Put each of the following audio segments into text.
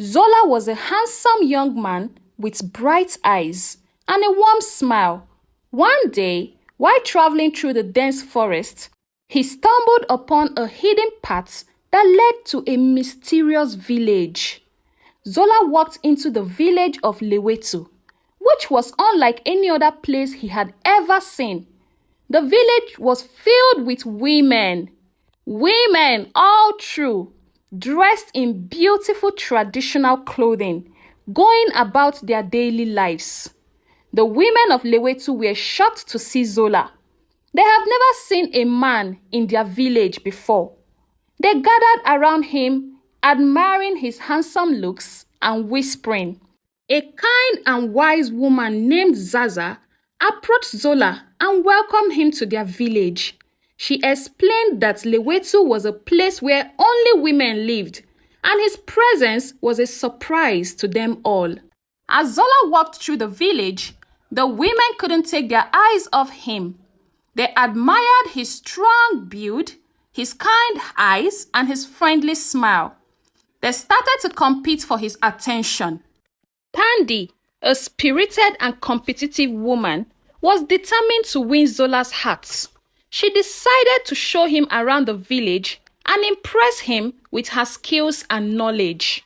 Zola was a handsome young man with bright eyes and a warm smile. One day, while traveling through the dense forest, he stumbled upon a hidden path that led to a mysterious village. Zola walked into the village of Lewetu, which was unlike any other place he had ever seen. The village was filled with women. Women, all true, dressed in beautiful traditional clothing, going about their daily lives. The women of Lewetu were shocked to see Zola. They have never seen a man in their village before. They gathered around him, admiring his handsome looks and whispering. A kind and wise woman named Zaza approached Zola and welcomed him to their village. She explained that Lewetu was a place where only women lived, and his presence was a surprise to them all. As Zola walked through the village, the women couldn't take their eyes off him. They admired his strong build, his kind eyes, and his friendly smile. They started to compete for his attention. Tandy, a spirited and competitive woman, was determined to win Zola's heart. She decided to show him around the village and impress him with her skills and knowledge.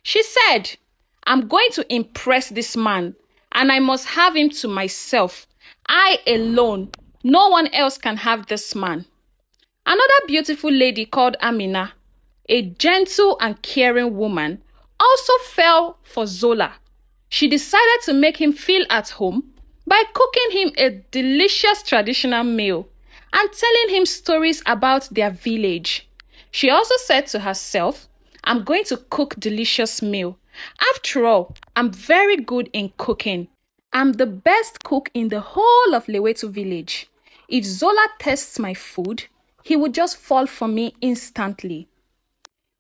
She said, "I'm going to impress this man, and I must have him to myself. I alone, no one else can have this man." Another beautiful lady called Amina, a gentle and caring woman, also fell for Zola. She decided to make him feel at home by cooking him a delicious traditional meal and telling him stories about their village. She also said to herself, "I'm going to cook delicious meal. After all, I'm very good in cooking. I'm the best cook in the whole of Lewetu village. If Zola tastes my food, he would just fall for me instantly."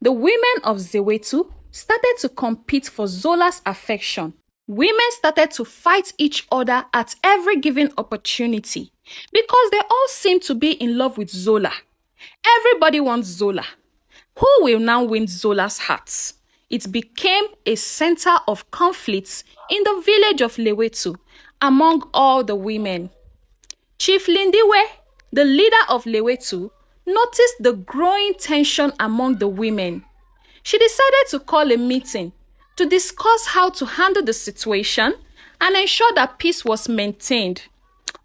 The women of Zewetu started to compete for Zola's affection. Women started to fight each other at every given opportunity because they all seemed to be in love with Zola. Everybody wants Zola. Who will now win Zola's heart? It became a center of conflicts in the village of Lewetu among all the women. Chief Lindiwe, the leader of Lewetu, noticed the growing tension among the women. She decided to call a meeting to discuss how to handle the situation and ensure that peace was maintained.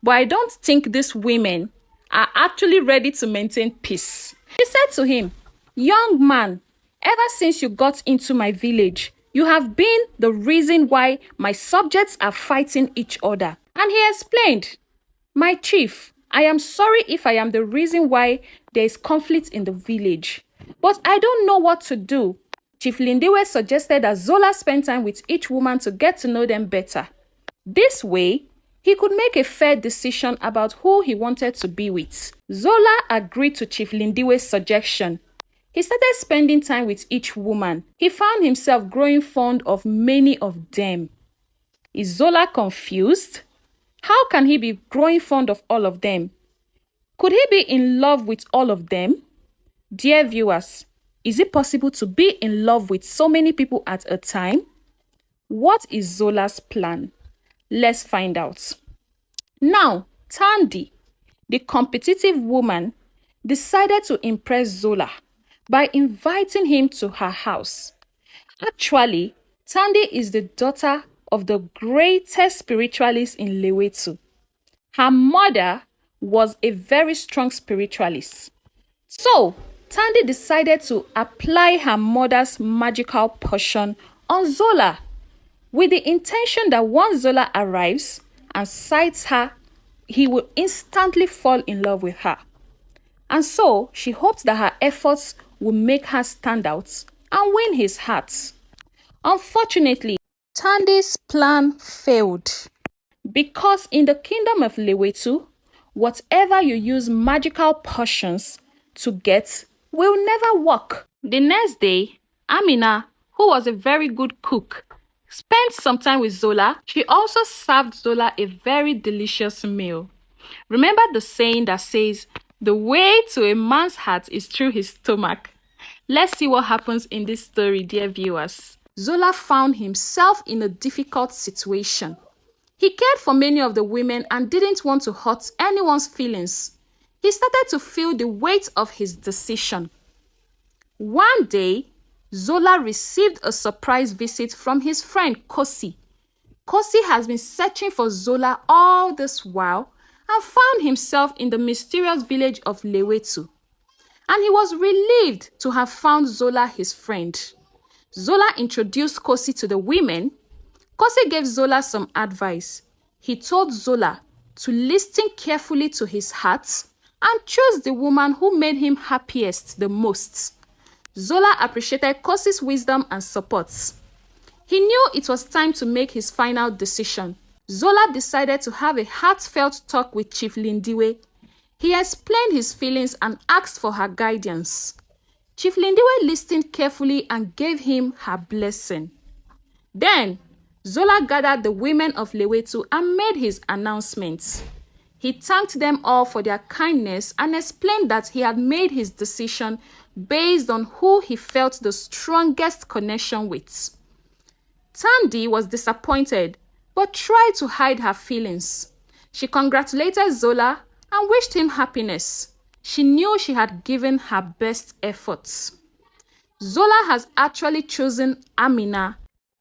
But I don't think these women are actually ready to maintain peace. She said to him, "Young man, ever since you got into my village, you have been the reason why my subjects are fighting each other." And he explained, "My chief, I am sorry if I am the reason why there is conflict in the village, but I don't know what to do." Chief Lindiwe suggested that Zola spend time with each woman to get to know them better. This way, he could make a fair decision about who he wanted to be with. Zola agreed to Chief Lindiwe's suggestion. He started spending time with each woman. He found himself growing fond of many of them. Is Zola confused? How can he be growing fond of all of them? Could he be in love with all of them? Dear viewers, is it possible to be in love with so many people at a time? What is Zola's plan? Let's find out. Now, Tandy, the competitive woman, decided to impress Zola by inviting him to her house. Actually, Tandy is the daughter of the greatest spiritualist in Lewetu. Her mother was a very strong spiritualist. So, Tandy decided to apply her mother's magical potion on Zola with the intention that once Zola arrives and sights her, he will instantly fall in love with her. And so, she hoped that her efforts would make her stand out and win his heart. Unfortunately, Tandy's plan failed because in the kingdom of Lewetu, whatever you use magical potions to get will never work. The next day, Amina, who was a very good cook, spent some time with Zola. She also served Zola a very delicious meal. Remember the saying that says, "The way to a man's heart is through his stomach." Let's see what happens in this story, dear viewers. Zola found himself in a difficult situation. He cared for many of the women and didn't want to hurt anyone's feelings. He started to feel the weight of his decision. One day, Zola received a surprise visit from his friend Kosi. Kosi has been searching for Zola all this while and found himself in the mysterious village of Lewetu. And he was relieved to have found Zola, his friend. Zola introduced Kosi to the women. Kosi gave Zola some advice. He told Zola to listen carefully to his heart and choose the woman who made him happiest the most. Zola appreciated Kosi's wisdom and support. He knew it was time to make his final decision. Zola decided to have a heartfelt talk with Chief Lindiwe. He explained his feelings and asked for her guidance. Chief Lindiwe listened carefully and gave him her blessing. Then, Zola gathered the women of Lewetu and made his announcements. He thanked them all for their kindness and explained that he had made his decision based on who he felt the strongest connection with. Tandy was disappointed, but tried to hide her feelings. She congratulated Zola and wished him happiness. She knew she had given her best efforts. Zola has actually chosen Amina.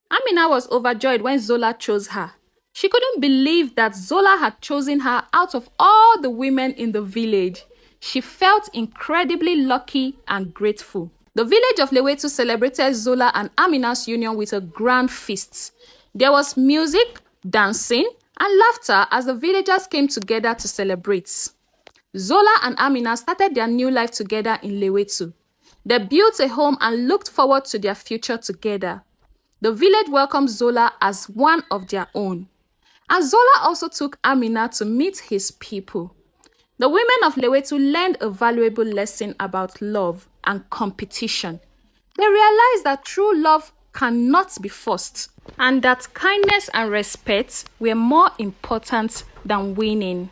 Amina was overjoyed when Zola chose her. She couldn't believe that Zola had chosen her out of all the women in the village. She felt incredibly lucky and grateful. The village of Lewetu celebrated Zola and Amina's union with a grand feast. There was music, dancing, and laughter as the villagers came together to celebrate. Zola and Amina started their new life together in Lewetu. They built a home and looked forward to their future together. The village welcomed Zola as one of their own. And Zola also took Amina to meet his people. The women of Lewetu learned a valuable lesson about love and competition. They realized that true love cannot be forced, and that kindness and respect were more important than winning.